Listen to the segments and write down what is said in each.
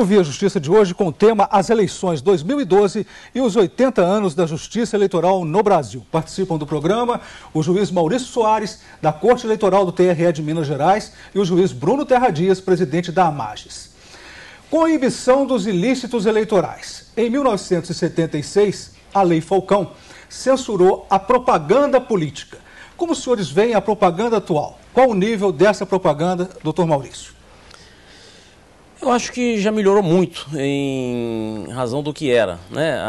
ouvir a Justiça de hoje com o tema As Eleições 2012 e os 80 anos da Justiça Eleitoral no Brasil. Participam do programa o juiz Maurício Soares, da Corte Eleitoral do TRE de Minas Gerais, e o juiz Bruno Terra Dias, presidente da AMAGES. Coibição dos ilícitos eleitorais. Em 1976, a Lei Falcão censurou a propaganda política. Como os senhores veem a propaganda atual? Qual o nível dessa propaganda, doutor Maurício? Eu acho que já melhorou muito em razão do que era, né?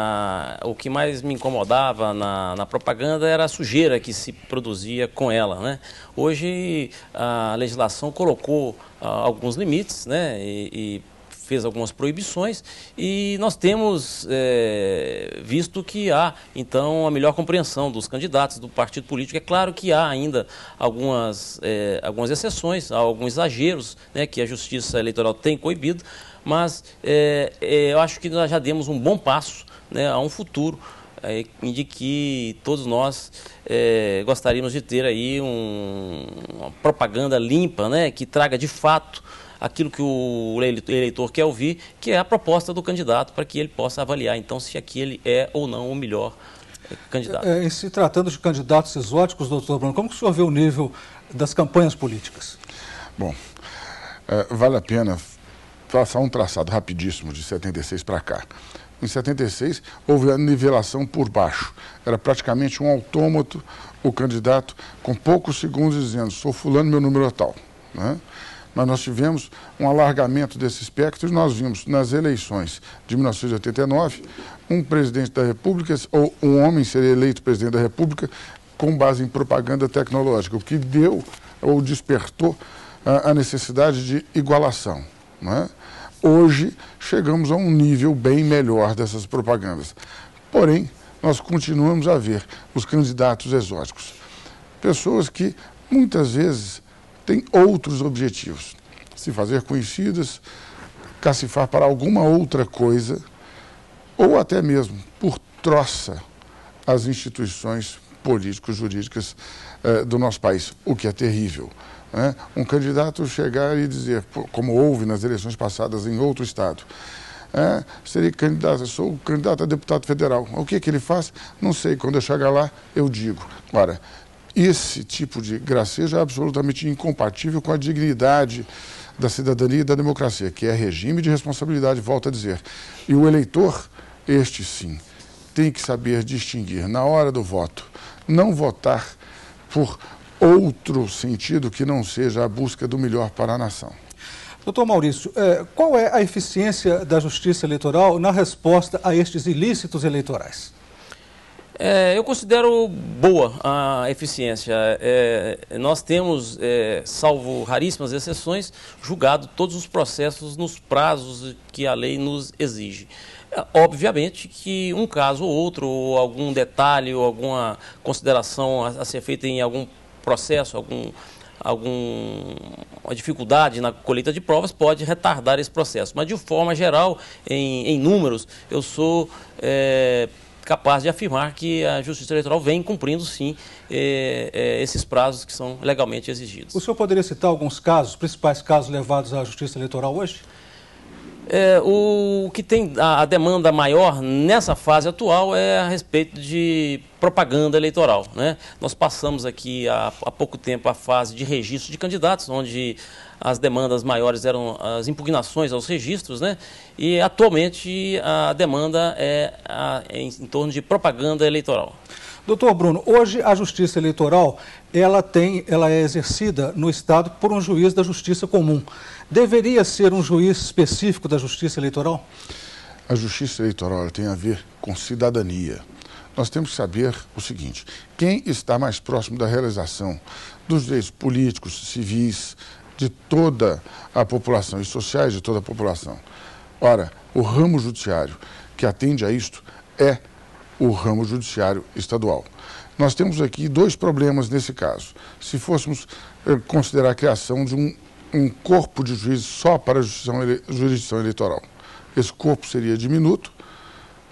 O que mais me incomodava na propaganda era a sujeira que se produzia com ela, né? Hoje a legislação colocou alguns limites, né? E fez algumas proibições e nós temos visto que há, então, a melhor compreensão dos candidatos, do partido político. É claro que há ainda algumas exceções, alguns exageros, né, que a Justiça Eleitoral tem coibido, mas eu acho que nós já demos um bom passo, né, a um futuro de que todos nós gostaríamos de ter aí uma propaganda limpa, né, que traga de fato aquilo que o eleitor quer ouvir, que é a proposta do candidato, para que ele possa avaliar, então, se aquele é ou não o melhor candidato. Em se tratando de candidatos exóticos, doutor Bruno, como que o senhor vê o nível das campanhas políticas? Bom, vale a pena traçar um traçado rapidíssimo de 76 para cá. Em 76, houve a nivelação por baixo. Era praticamente um autômato, o candidato, com poucos segundos, dizendo, sou fulano, meu número é tal, né? Mas nós tivemos um alargamento desse espectro e nós vimos nas eleições de 1989 um presidente da República, ou um homem ser eleito presidente da República com base em propaganda tecnológica, o que deu ou despertou a necessidade de igualação, né? Hoje chegamos a um nível bem melhor dessas propagandas. Porém, nós continuamos a ver os candidatos exóticos, pessoas que muitas vezes tem outros objetivos, se fazer conhecidas, cacifar para alguma outra coisa, ou até mesmo por troça às instituições político-jurídicas do nosso país, o que é terrível, né? Um candidato chegar e dizer, como houve nas eleições passadas em outro estado, seria candidato, sou candidato a deputado federal. O que ele faz? Não sei, quando eu chegar lá, eu digo. Ora, esse tipo de gracejo é absolutamente incompatível com a dignidade da cidadania e da democracia, que é regime de responsabilidade, volto a dizer. E o eleitor, este sim, tem que saber distinguir na hora do voto, não votar por outro sentido que não seja a busca do melhor para a nação. Doutor Maurício, qual é a eficiência da Justiça Eleitoral na resposta a estes ilícitos eleitorais? Eu considero boa a eficiência. Nós temos, salvo raríssimas exceções, julgado todos os processos nos prazos que a lei nos exige. Obviamente que um caso ou outro, ou algum detalhe, ou alguma consideração a ser feita em algum processo, alguma dificuldade na colheita de provas pode retardar esse processo. Mas, de forma geral, em números, eu sou capaz de afirmar que a Justiça Eleitoral vem cumprindo, sim, esses prazos que são legalmente exigidos. O senhor poderia citar alguns casos, principais casos levados à Justiça Eleitoral hoje? O que tem a demanda maior nessa fase atual é a respeito de propaganda eleitoral, né? Nós passamos aqui há pouco tempo a fase de registro de candidatos, onde as demandas maiores eram as impugnações aos registros, né? E atualmente a demanda é em torno de propaganda eleitoral. Doutor Bruno, hoje a Justiça Eleitoral ela é exercida no Estado por um juiz da Justiça Comum. Deveria ser um juiz específico da Justiça Eleitoral? A Justiça Eleitoral tem a ver com cidadania. Nós temos que saber o seguinte, quem está mais próximo da realização dos direitos políticos, civis, de toda a população e sociais de toda a população. Ora, o ramo judiciário que atende a isto é o ramo judiciário estadual. Nós temos aqui dois problemas nesse caso. Se fôssemos considerar a criação de um corpo de juízes só para a jurisdição eleitoral, esse corpo seria diminuto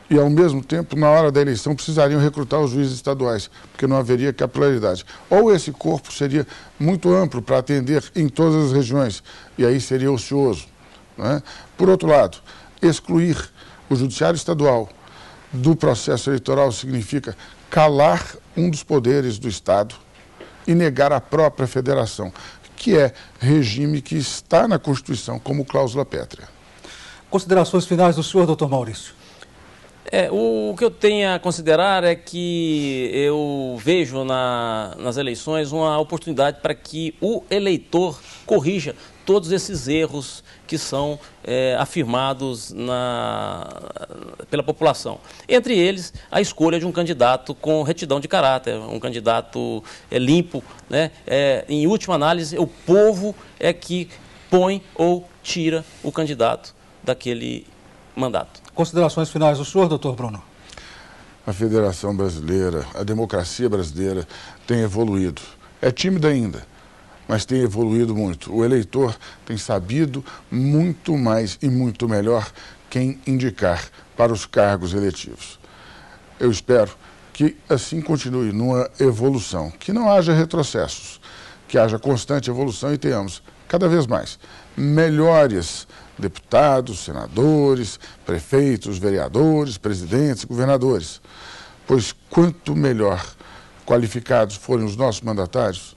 e, ao mesmo tempo, na hora da eleição, precisariam recrutar os juízes estaduais, porque não haveria capilaridade. Ou esse corpo seria muito amplo para atender em todas as regiões, e aí seria ocioso. né? Por outro lado, excluir o judiciário estadual do processo eleitoral significa calar um dos poderes do Estado e negar a própria federação, que é regime que está na Constituição como cláusula pétrea. Considerações finais do senhor, doutor Maurício. O que eu tenho a considerar é que eu vejo nas eleições uma oportunidade para que o eleitor corrija todos esses erros que são afirmados pela população. Entre eles, a escolha de um candidato com retidão de caráter, um candidato limpo, né? Em última análise, o povo é que põe ou tira o candidato daquele mandato. Considerações finais do senhor, doutor Bruno. A Federação Brasileira, a democracia brasileira tem evoluído. É tímida ainda, mas tem evoluído muito. O eleitor tem sabido muito mais e muito melhor quem indicar para os cargos eletivos. Eu espero que assim continue numa evolução, que não haja retrocessos, que haja constante evolução e tenhamos cada vez mais melhores deputados, senadores, prefeitos, vereadores, presidentes, governadores. Pois quanto melhor qualificados forem os nossos mandatários,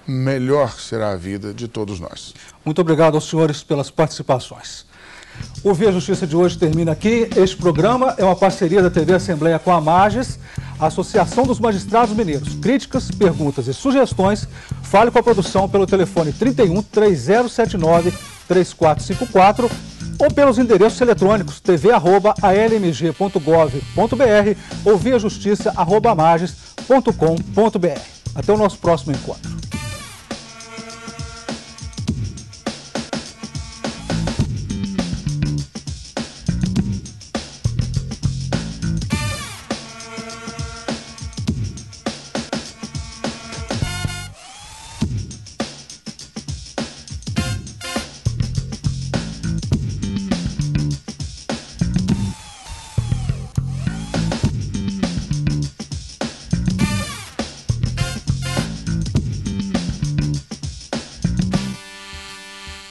melhor será a vida de todos nós. Muito obrigado aos senhores pelas participações. O Via Justiça de hoje termina aqui. Este programa é uma parceria da TV Assembleia com a Mages, a Associação dos Magistrados Mineiros. Críticas, perguntas e sugestões, fale com a produção pelo telefone 31 3079 3454 ou pelos endereços eletrônicos tv@almg.gov.br ou viajustiça@mages.com.br. Até o nosso próximo encontro.